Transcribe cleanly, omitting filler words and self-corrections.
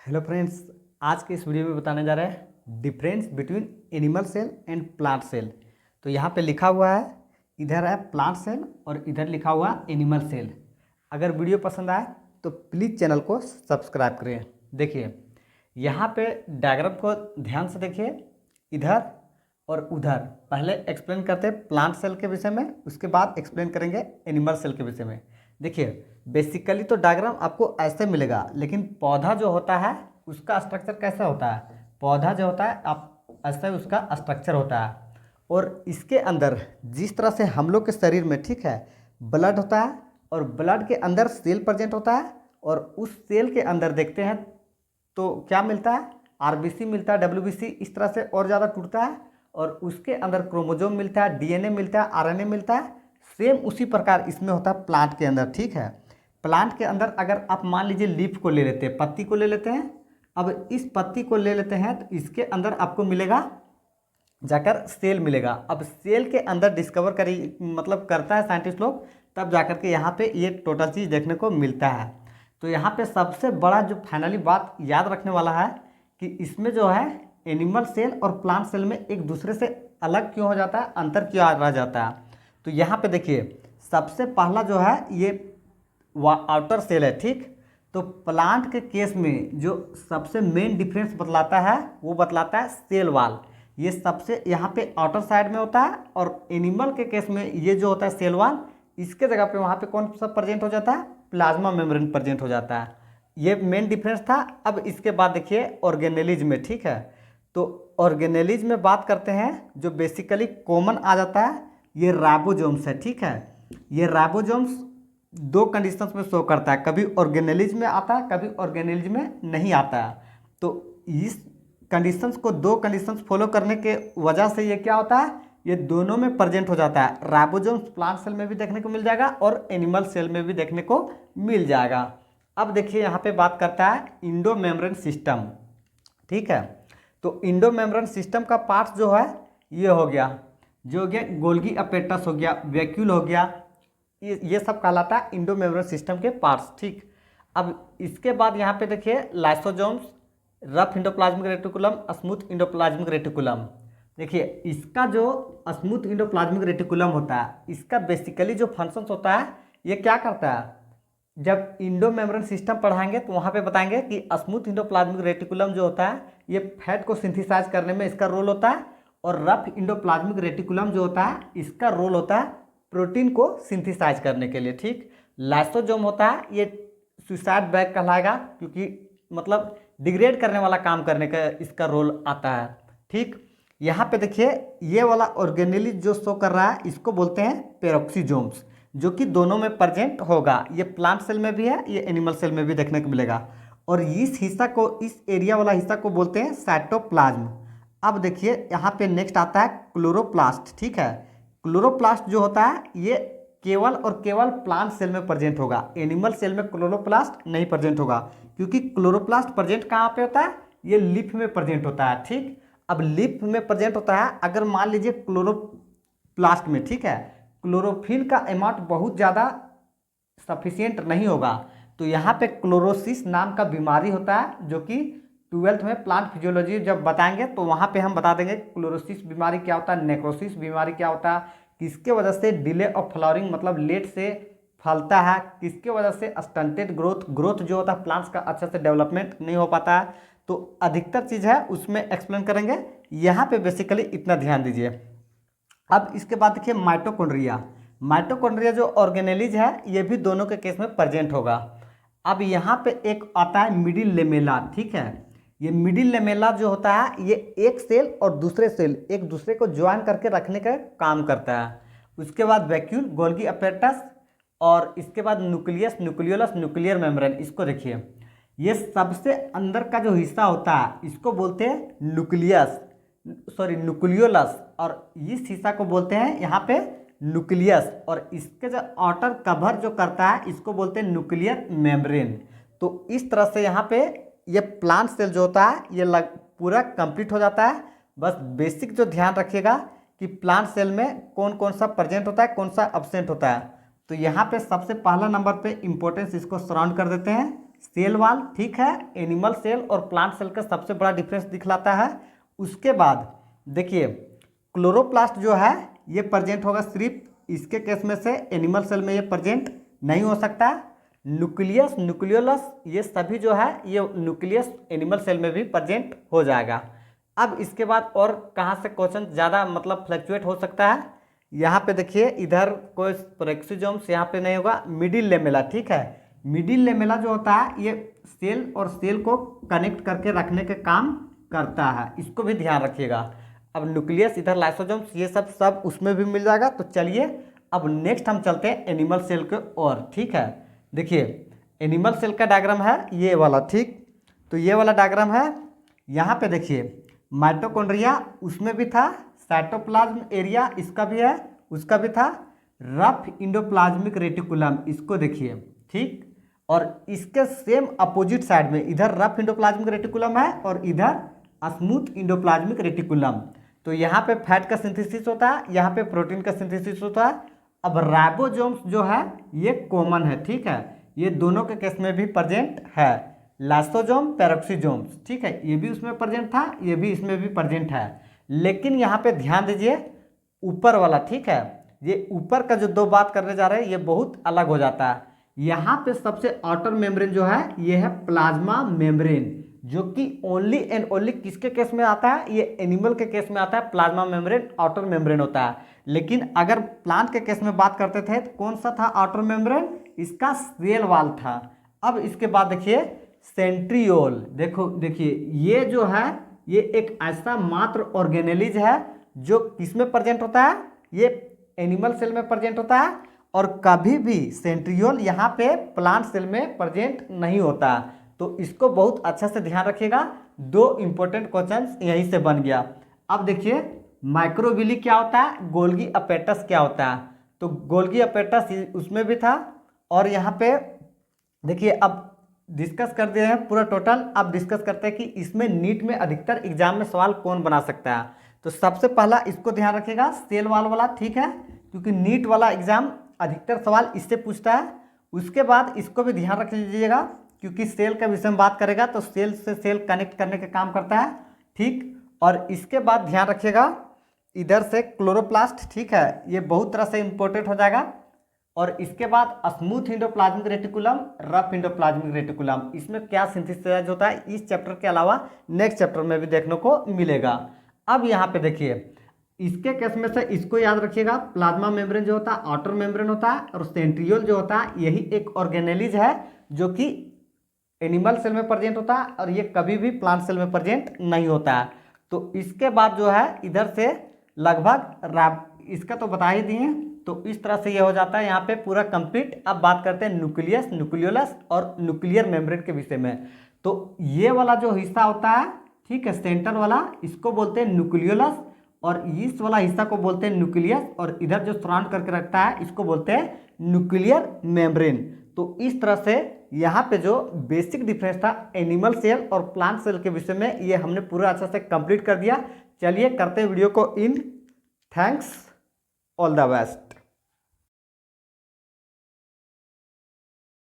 Hello friends, आज के इस वीडियो में बताने जा रहे हैं difference between animal cell and plant cell. तो यहाँ पे लिखा हुआ है, इधर है प्लांट सेल और इधर लिखा हुआ है एनिमल सेल। अगर वीडियो पसंद आए तो प्लीज़ चैनल को सब्सक्राइब करें। देखिए यहाँ पे डायग्राम को ध्यान से देखिए, इधर और उधर। पहले एक्सप्लेन करते हैं प्लांट सेल के विषय में, उसके बाद एक्सप्लेन करेंगे एनिमल सेल के विषय में। देखिए बेसिकली तो डायग्राम आपको ऐसे मिलेगा, लेकिन पौधा जो होता है उसका स्ट्रक्चर कैसा होता है। पौधा जो होता है आप ऐसा उसका स्ट्रक्चर होता है, और इसके अंदर जिस तरह से हम लोग के शरीर में ठीक है ब्लड होता है, और ब्लड के अंदर सेल प्रेजेंट होता है, और उस सेल के अंदर देखते हैं तो क्या मिलता है, आरबीसी मिलता है, डब्ल्यूबीसी इस तरह से और ज़्यादा टूटता है, और उसके अंदर क्रोमोजोम मिलता है, डीएनए मिलता है, आरएनए मिलता है। सेम उसी प्रकार इसमें होता है प्लांट के अंदर। ठीक है, प्लांट के अंदर अगर आप मान लीजिए लीफ को ले लेते हैं, पत्ती को ले लेते हैं, अब इस पत्ती को ले लेते हैं तो इसके अंदर आपको मिलेगा जाकर सेल मिलेगा। अब सेल के अंदर डिस्कवर करी मतलब करता है साइंटिस्ट लोग, तब जाकर के यहाँ पे ये टोटल चीज़ देखने को मिलता है। तो यहाँ पे सबसे बड़ा जो फाइनली बात याद रखने वाला है कि इसमें जो है एनिमल सेल और प्लांट सेल में एक दूसरे से अलग क्यों हो जाता है, अंतर क्यों रह जाता है। तो यहाँ पे देखिए सबसे पहला जो है ये आउटर सेल है। ठीक, तो प्लांट के केस में जो सबसे मेन डिफरेंस बतलाता है वो बतलाता है सेल वाल। ये सबसे यहाँ पे आउटर साइड में होता है, और एनिमल के केस में ये जो होता है सेल वाल, इसके जगह पे वहाँ पे कौन सा प्रेजेंट हो जाता है, प्लाज्मा मेम्ब्रेन प्रेजेंट हो जाता है। ये मेन डिफरेंस था। अब इसके बाद देखिए ऑर्गेनेलिज में। ठीक है, तो ऑर्गेनेलिज में बात करते हैं, जो बेसिकली कॉमन आ जाता है ये राइबोसोम्स है। ठीक है, ये राइबोसोम्स दो कंडीशंस में शो करता है, कभी ऑर्गेनेलिज में आता है, कभी ऑर्गेनेलिज में नहीं आता है। तो इस कंडीशंस को, दो कंडीशंस फॉलो करने के वजह से ये क्या होता है, ये दोनों में प्रेजेंट हो जाता है। राइबोसोम्स प्लांट सेल में भी देखने को मिल जाएगा और एनिमल सेल में भी देखने को मिल जाएगा। अब देखिए यहाँ पे बात करता है इंडो मेम्ब्रेन सिस्टम। ठीक है, तो इंडो मेम्ब्रेन सिस्टम का पार्ट जो है ये हो गया, जो हो गया गोल्गी अपेटस हो गया, वैक्यूल हो गया, ये सब कहलाता है इंडो मेम्ब्रेन सिस्टम के पार्ट्स। ठीक, अब इसके बाद यहाँ पे देखिए lysosomes, rough endoplasmic reticulum, smooth endoplasmic reticulum. देखिए इसका जो स्मूथ इंडोप्लाज्मिक रेटिकुलम होता है, इसका बेसिकली जो फंक्शंस होता है, ये क्या करता है, जब इंडो मेम्ब्रेन सिस्टम पढ़ाएंगे तो वहाँ पे बताएंगे कि स्मूथ इंडोप्लाज्मिक रेटिकुलम जो होता है ये फैट को सिंथेसाइज करने में इसका रोल होता है, और रफ इंडोप्लाज्मिक रेटिकुलम जो होता है इसका रोल होता है प्रोटीन को सिंथेसाइज करने के लिए। ठीक, लाइसोसोम होता है ये सुसाइड बैग कहलाएगा, क्योंकि मतलब डिग्रेड करने वाला काम करने का इसका रोल आता है। ठीक, यहाँ पे देखिए ये वाला ऑर्गेनेलिज जो शो कर रहा है इसको बोलते हैं पेरोक्सीजोम्स, जो कि दोनों में प्रेजेंट होगा। ये प्लांट सेल में भी है, ये एनिमल सेल में भी देखने को मिलेगा। और इस हिस्सा को, इस एरिया वाला हिस्सा को बोलते हैं साइटोप्लाज्म। अब देखिए यहाँ पे नेक्स्ट आता है क्लोरोप्लास्ट। ठीक है, क्लोरोप्लास्ट जो होता है ये केवल और केवल प्लांट सेल में प्रेजेंट होगा, एनिमल सेल में क्लोरोप्लास्ट नहीं प्रेजेंट होगा, क्योंकि क्लोरोप्लास्ट प्रेजेंट कहाँ पे होता है, ये लीफ में प्रेजेंट होता है। ठीक, अब लीफ में प्रेजेंट होता है, अगर मान लीजिए क्लोरोप्लास्ट में, ठीक है, क्लोरोफिल का अमाउंट बहुत ज़्यादा सफिशियंट नहीं होगा, तो यहाँ पे क्लोरोसिस नाम का बीमारी होता है, जो कि 12th में प्लांट फिजियोलॉजी जब बताएंगे तो वहाँ पे हम बता देंगे क्लोरोसिस बीमारी क्या होता है, नेक्रोसिस बीमारी क्या होता है, किसके वजह से डिले ऑफ फ्लावरिंग मतलब लेट से फलता है, किसके वजह से स्टंटेड ग्रोथ जो होता है प्लांट्स का अच्छे से डेवलपमेंट नहीं हो पाता है। तो अधिकतर चीज़ है उसमें एक्सप्लेन करेंगे, यहाँ पे बेसिकली इतना ध्यान दीजिए। अब इसके बाद देखिए माइटोकॉन्ड्रिया। माइटोकॉन्ड्रिया जो ऑर्गेनेलिज है ये भी दोनों के केस में प्रेजेंट होगा। अब यहाँ पे एक आता है मिडिल लेमेला। ठीक है, ये मिडिल लेमेला जो होता है ये एक सेल और दूसरे सेल एक दूसरे को ज्वाइन करके रखने का काम करता है। उसके बाद वैक्यूल, गोल्गी अपेटस, और इसके बाद न्यूक्लियस, न्यूक्लियोलस, न्यूक्लियर मेम्ब्रेन। इसको देखिए ये सबसे अंदर का जो हिस्सा होता है इसको बोलते हैं न्यूक्लियस, सॉरी न्यूक्लियोलस, और इस हिस्सा को बोलते हैं यहाँ पे न्यूक्लियस, और इसके जो आउटर कवर जो करता है इसको बोलते हैं न्यूक्लियर मेम्ब्रेन। तो इस तरह से यहाँ पे ये प्लांट सेल जो होता है ये पूरा कंप्लीट हो जाता है। बस बेसिक जो ध्यान रखिएगा कि प्लांट सेल में कौन कौन सा प्रेजेंट होता है, कौन सा एब्सेंट होता है। तो यहाँ पे सबसे पहला नंबर पे इंपॉर्टेंस इसको सराउंड कर देते हैं सेल वाल, ठीक है, एनिमल सेल और प्लांट सेल का सबसे बड़ा डिफरेंस दिखलाता है। उसके बाद देखिए क्लोरोप्लास्ट जो है ये प्रेजेंट होगा सिर्फ इसके केस में से, एनिमल सेल में ये प्रेजेंट नहीं हो सकता। न्यूक्लियस, न्यूक्लियोलस, ये सभी जो है ये न्यूक्लियस एनिमल सेल में भी प्रेजेंट हो जाएगा। अब इसके बाद और कहाँ से क्वेश्चन ज़्यादा मतलब फ्लक्चुएट हो सकता है, यहाँ पे देखिए इधर कोई प्रोक्सिजोम्स यहाँ पे नहीं होगा, मिडिल लेमेला, ठीक है। मिडिल लेमेला जो होता है ये सेल और सेल को कनेक्ट करके रखने के काम करता है, इसको भी ध्यान रखिएगा। अब न्यूक्लियस, इधर लाइसोजोम्स, ये सब उसमें भी मिल जाएगा। तो चलिए अब नेक्स्ट हम चलते हैं एनिमल सेल के और, ठीक है। देखिए एनिमल सेल का डायग्राम है ये वाला, ठीक। तो ये वाला डायग्राम है, यहाँ पे देखिए माइटोकॉन्ड्रिया उसमें भी था, साइटोप्लाज्म एरिया इसका भी है, उसका भी था, रफ इंडोप्लाज्मिक रेटिकुलम इसको देखिए, ठीक। और इसके सेम अपोजिट साइड में इधर रफ इंडोप्लाज्मिक रेटिकुलम है और इधर स्मूथ इंडोप्लाज्मिक रेटिकुलम। तो यहाँ पे फैट का सिंथेसिस होता है, यहाँ पे प्रोटीन का सिंथेसिस होता है। अब राइबोसोम्स जो है ये कॉमन है, ठीक है, ये दोनों के केस में भी प्रेजेंट है। लाइसोसोम, पेरोक्सिसोम्स, ठीक है, ये भी उसमें प्रेजेंट था, ये भी इसमें भी प्रेजेंट है। लेकिन यहाँ पे ध्यान दीजिए ऊपर वाला, ठीक है, ये ऊपर का जो दो बात करने जा रहे हैं ये बहुत अलग हो जाता है। यहाँ पे सबसे आउटर मेम्ब्रेन जो है ये है प्लाज्मा मेम्ब्रेन, जो कि ओनली एंड ओनली किसके केस में आता है, ये एनिमल के केस में आता है, प्लाज्मा मेम्ब्रेन आउटर मेम्ब्रेन होता है। लेकिन अगर प्लांट के केस में बात करते थे तो कौन सा था आउटर मेम्ब्रेन, इसका सेल वाल था। अब इसके बाद देखिए सेंट्रियोल, देखो देखिए ये जो है ये एक ऐसा मात्र ऑर्गेनेलिज है जो किसमें प्रेजेंट होता है, ये एनिमल सेल में प्रेजेंट होता है। और कभी भी सेंट्रियोल यहाँ पे प्लांट सेल में प्रेजेंट नहीं होता। तो इसको बहुत अच्छा से ध्यान रखिएगा, दो इंपॉर्टेंट क्वेश्चंस यहीं से बन गया। अब देखिए माइक्रोविली क्या होता है, गोल्गी अपेटस क्या होता है। तो गोल्गी अपेटस उसमें भी था। और यहाँ पे देखिए अब डिस्कस कर दिए हैं पूरा टोटल। अब डिस्कस करते हैं कि इसमें नीट में अधिकतर एग्जाम में सवाल कौन बना सकता है। तो सबसे पहला इसको ध्यान रखिएगा, सेल वाल वाला, ठीक है, क्योंकि नीट वाला एग्जाम अधिकतर सवाल इससे पूछता है। उसके बाद इसको भी ध्यान रख लीजिएगा क्योंकि सेल के विषय में बात करेगा तो सेल से सेल कनेक्ट करने का काम करता है, ठीक। और इसके बाद ध्यान रखिएगा इधर से क्लोरोप्लास्ट, ठीक है, ये बहुत तरह से इंपॉर्टेंट हो जाएगा। और इसके बाद smooth endoplasmic reticulum, rough endoplasmic reticulum, इसमें क्या सिंथेसाइज होता है इस चैप्टर के अलावा नेक्स्ट चैप्टर में भी देखने को मिलेगा। अब यहाँ पे देखिए इसके केस में से इसको याद रखिएगा, प्लाज्मा मेम्ब्रेन जो होता है आउटर मेम्ब्रेन होता है और सेंट्रियोल जो होता है यही एक ऑर्गेनेलिज है जो कि एनिमल सेल में प्रेजेंट होता है और ये कभी भी प्लांट सेल में प्रेजेंट नहीं होता है। तो इसके बाद जो है इधर से लगभग इसका तो बता ही दिए। तो इस तरह से ये हो जाता है यहाँ पे पूरा कंप्लीट। अब बात करते हैं न्यूक्लियस, न्यूक्लियोलस और न्यूक्लियर मेम्ब्रेन के विषय में। तो ये वाला जो हिस्सा होता है, ठीक है, सेंटर वाला, इसको बोलते हैं न्यूक्लियोलस और इस वाला हिस्सा को बोलते हैं न्यूक्लियस और इधर जो सराउंड करके रखता है इसको बोलते हैं न्यूक्लियर मेम्ब्रेन। तो इस तरह से यहाँ पे जो बेसिक डिफरेंस था एनिमल सेल और प्लांट सेल के विषय में ये हमने पूरा अच्छा से कंप्लीट कर दिया। चलिए करते हैं वीडियो को इन। Thanks, all the best.